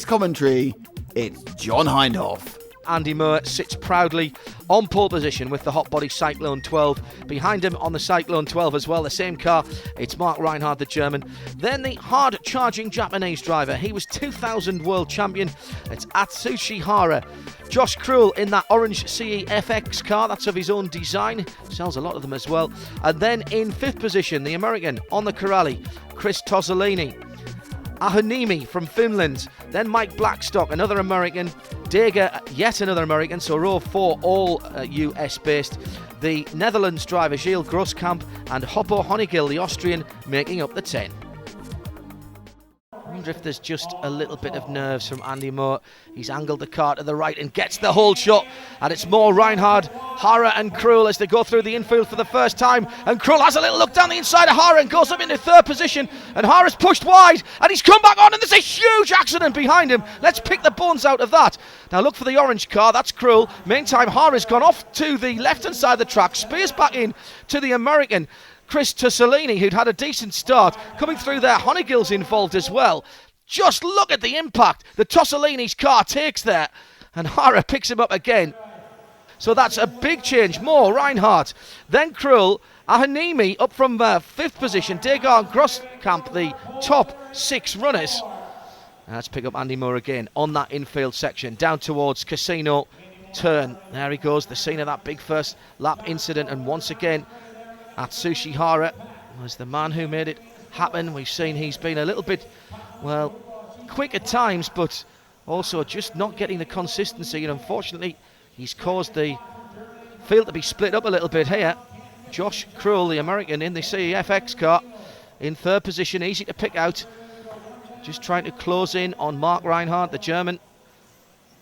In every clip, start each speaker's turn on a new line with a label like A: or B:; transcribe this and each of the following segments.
A: race commentary, it's John Hindhoff.
B: Andy Moore sits proudly on pole position with the Hot Body Cyclone 12. Behind him on the Cyclone 12 as well, the same car, it's Mark Reinhardt, the German. Then the hard-charging Japanese driver. He was 2000 world champion. It's Atsushi Hara. Josh Krull in that orange CE FX car. That's of his own design. Sells a lot of them as well. And then in fifth position, the American on the Corrali, Chris Tosolini. Ahonimi from Finland, then Mike Blackstock, another American, Deger, yet another American, so row 4 all US based, the Netherlands driver Gilles Groskamp, and Hoppo Honigil, the Austrian, making up the 10. I wonder if there's just a little bit of nerves from Andy Moore. He's angled the car to the right and gets the whole shot, and it's more Reinhardt, Hara and Krull as they go through the infield for the first time, and Krull has a little look down the inside of Hara and goes up into third position, and Hara's pushed wide and he's come back on, and there's a huge accident behind him. Let's pick the bones out of that. Now look for the orange car, that's Krull. Meantime, Hara's gone off to the left hand side of the track, spears back in to the American Chris Tosolini, who'd had a decent start. Coming through there, Honigil's involved as well. Just look at the impact the Tosolini's car takes there, and Hara picks him up again. So that's a big change. More Reinhardt, then Krull, Ahonimi up from fifth position, Deger and Groskamp, the top 6 runners. Let's pick up Andy Moore again on that infield section, down towards Casino Turn. There he goes, the scene of that big first lap incident, and once again Atsushi Hara was the man who made it happen. We've seen he's been a little bit, well, quick at times, but also just not getting the consistency, and unfortunately he's caused the field to be split up a little bit here. Josh Krull, the American in the CEFX car, in third position, easy to pick out, just trying to close in on Mark Reinhardt, the German,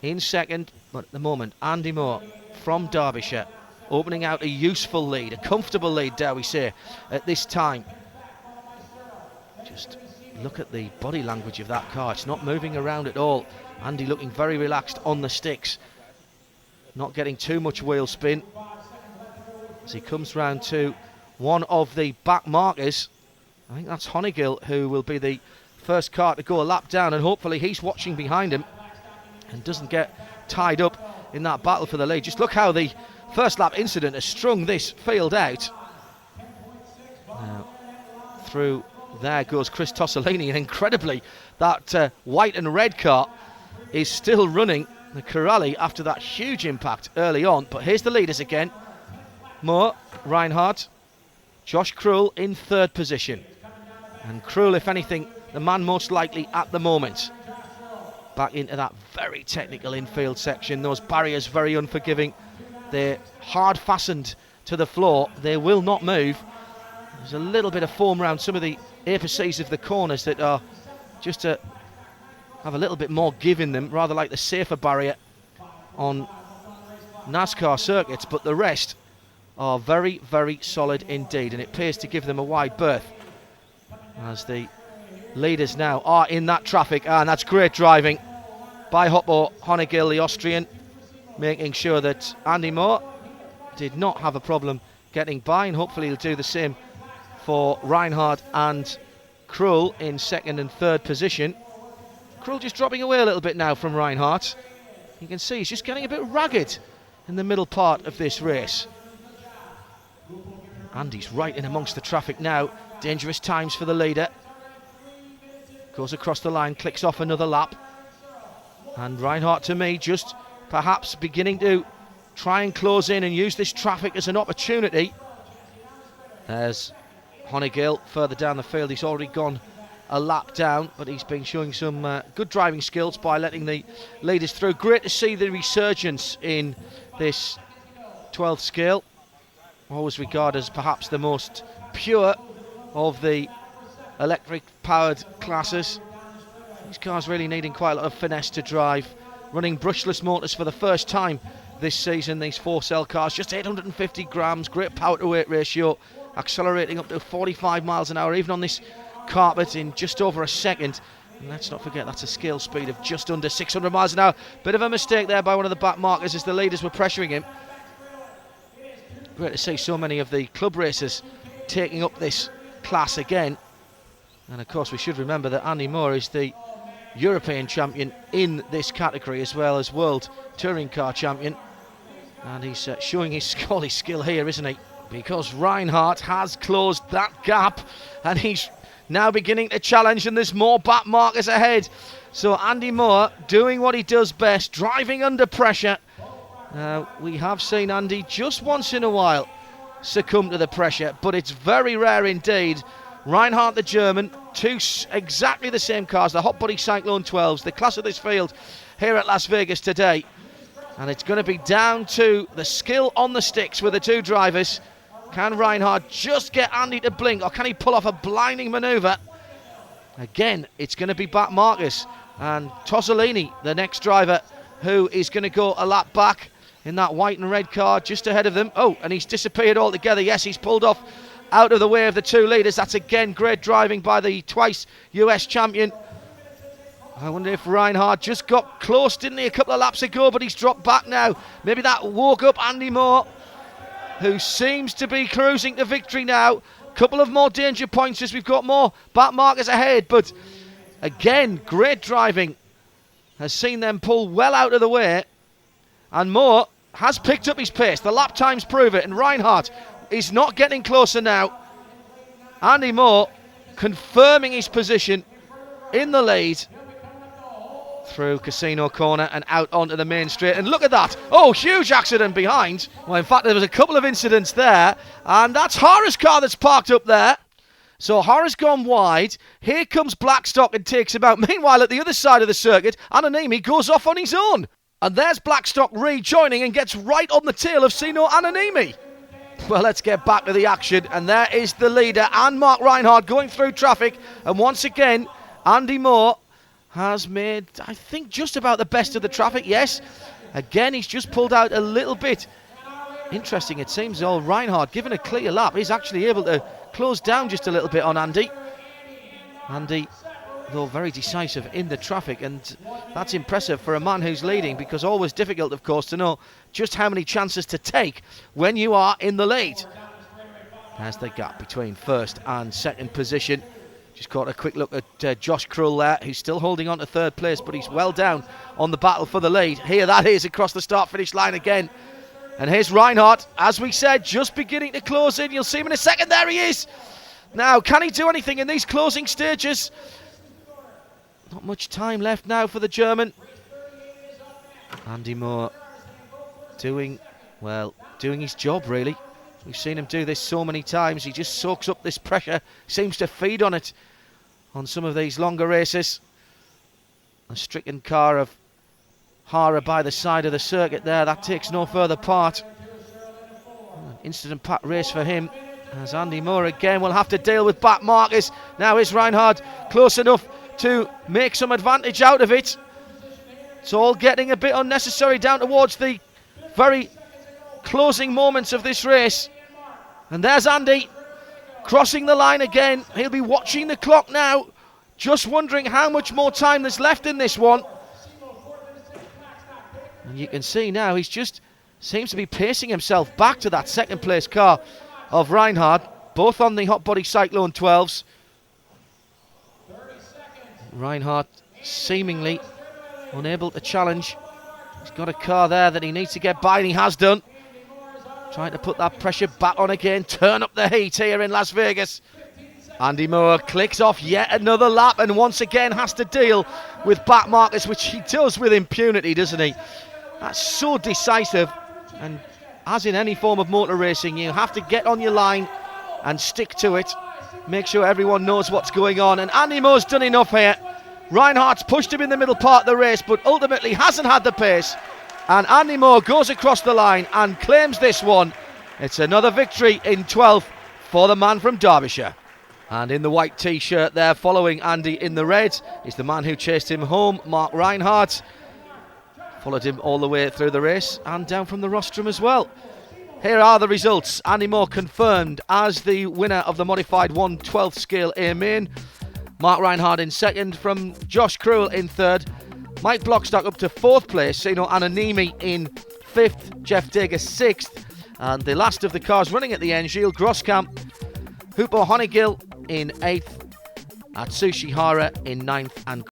B: in second. But at the moment, Andy Moore from Derbyshire opening out a useful lead, a comfortable lead, dare we say, at this time. Just look at the body language of that car. It's not moving around at all. Andy looking very relaxed on the sticks, not getting too much wheel spin as he comes round to one of the back markers. I think that's Honigil, who will be the first car to go a lap down, and hopefully he's watching behind him and doesn't get tied up in that battle for the lead. Just look how the first lap incident has strung this field out. Now, through there goes Chris Tosolini, and incredibly that white and red car is still running the Corrali after that huge impact early on. But here's the leaders again. Moore, Reinhardt, Josh Krull in third position, and Krull, if anything, the man most likely at the moment. Back into that very technical infield section, those barriers very unforgiving. They're hard fastened to the floor, they will not move. There's a little bit of foam around some of the apices of the corners that are just to have a little bit more give in them, rather like the safer barrier on NASCAR circuits, but the rest are very, very solid indeed, and it appears to give them a wide berth as the leaders now are in that traffic. And that's great driving by Hoppo Honigil, the Austrian, making sure that Andy Moore did not have a problem getting by, and hopefully he'll do the same for Reinhardt and Krull in second and third position. Krull just dropping away a little bit now from Reinhardt. You can see he's just getting a bit ragged in the middle part of this race. Andy's right in amongst the traffic now. Dangerous times for the leader. Goes across the line, clicks off another lap. And Reinhardt, to me, just perhaps beginning to try and close in and use this traffic as an opportunity. There's Honigil further down the field. He's already gone a lap down, but he's been showing some good driving skills by letting the leaders through. Great to see the resurgence in this 12th scale. Always regarded as perhaps the most pure of the electric powered classes. These cars really needing quite a lot of finesse to drive. Running brushless motors for the first time this season, these 4-cell cars, just 850 grams, great power to weight ratio, accelerating up to 45 miles an hour even on this carpet in just over a second. And let's not forget that's a scale speed of just under 600 miles an hour. Bit of a mistake there by one of the back markers as the leaders were pressuring him. Great to see so many of the club racers taking up this class again. And of course we should remember that Andy Moore is the European champion in this category, as well as world touring car champion. And he's showing his skill here, isn't he? Because Reinhardt has closed that gap, and he's now beginning to challenge, and there's more back markers ahead. So Andy Moore doing what he does best, driving under pressure. We have seen Andy just once in a while succumb to the pressure, but it's very rare indeed. Reinhardt, the German, two exactly the same cars, the Hot Body Cyclone 12s, the class of this field here at Las Vegas today. And it's going to be down to the skill on the sticks with the two drivers. Can Reinhardt just get Andy to blink, or can he pull off a blinding manoeuvre? Again, it's going to be back markers. And Tosolini, the next driver, who is going to go a lap back in that white and red car just ahead of them. Oh, and he's disappeared altogether. Yes, he's pulled off out of the way of the two leaders. That's again great driving by the twice US champion. I wonder if Reinhardt just got close, didn't he, a couple of laps ago, but he's dropped back now. Maybe that woke up Andy Moore, who seems to be cruising to victory now. Couple of more danger points as we've got more back markers ahead, but again, great driving has seen them pull well out of the way, and Moore has picked up his pace. The lap times prove it, and Reinhardt is not getting closer now. Andy Moore confirming his position in the lead through Casino Corner and out onto the main straight. And look at that. Oh, huge accident behind. Well, in fact, there was a couple of incidents there, and that's Hara's car that's parked up there. So Hara's gone wide. Here comes Blackstock and takes him out. Meanwhile, at the other side of the circuit, Anonimi goes off on his own. And there's Blackstock rejoining and gets right on the tail of Sino Anonimi. Well, let's get back to the action. And there is the leader and Mark Reinhardt going through traffic. And once again, Andy Moore has made, I think, just about the best of the traffic. Yes, again, he's just pulled out a little bit. Interesting, it seems, Reinhardt, given a clear lap, he's actually able to close down just a little bit on Andy. Andy, though, very decisive in the traffic, and that's impressive for a man who's leading, because always difficult, of course, to know just how many chances to take when you are in the lead. There's the gap between first and second position. Just caught a quick look at Josh Krull there, who's still holding on to third place, but he's well down on the battle for the lead. Here that is across the start-finish line again. And here's Reinhardt, as we said, just beginning to close in. You'll see him in a second. There he is. Now, can he do anything in these closing stages? Not much time left now for the German. Andy Moore doing his job, really. We've seen him do this so many times. He just soaks up this pressure, seems to feed on it on some of these longer races. A stricken car of Hara by the side of the circuit there, that takes no further part. An incident-packed race for him, as Andy Moore again will have to deal with back markers. Now is Reinhardt close enough to make some advantage out of it? It's all getting a bit unnecessary down towards the very closing moments of this race. And there's Andy crossing the line again. He'll be watching the clock now, just wondering how much more time there's left in this one. And you can see now he's just seems to be pacing himself back to that second place car of Reinhardt, both on the Hot Body Cyclone 12s. Reinhardt seemingly unable to challenge. He's got a car there that he needs to get by, and he has done. Trying to put that pressure back on again, turn up the heat here in Las Vegas. Andy Moore clicks off yet another lap, and once again has to deal with back markers, which he does with impunity, doesn't he? That's so decisive, and as in any form of motor racing, you have to get on your line and stick to it. Make sure everyone knows what's going on, and Andy Moore's done enough here. Reinhardt's pushed him in the middle part of the race, but ultimately hasn't had the pace. And Andy Moore goes across the line and claims this one. It's another victory in 12th for the man from Derbyshire. And in the white t-shirt there, following Andy in the red, is the man who chased him home, Mark Reinhardt. Followed him all the way through the race and down from the rostrum as well. Here are the results. Andy Moore confirmed as the winner of the modified 1/12 scale A main. Mark Reinhardt in second, from Josh Krull in third. Mike Blockstock up to fourth place. Sino Anonimi in fifth. Jeff Dager sixth. And the last of the cars running at the end, Gilles Groskamp, Hoopo Honeygill in eighth. Atsushi Hara in ninth, and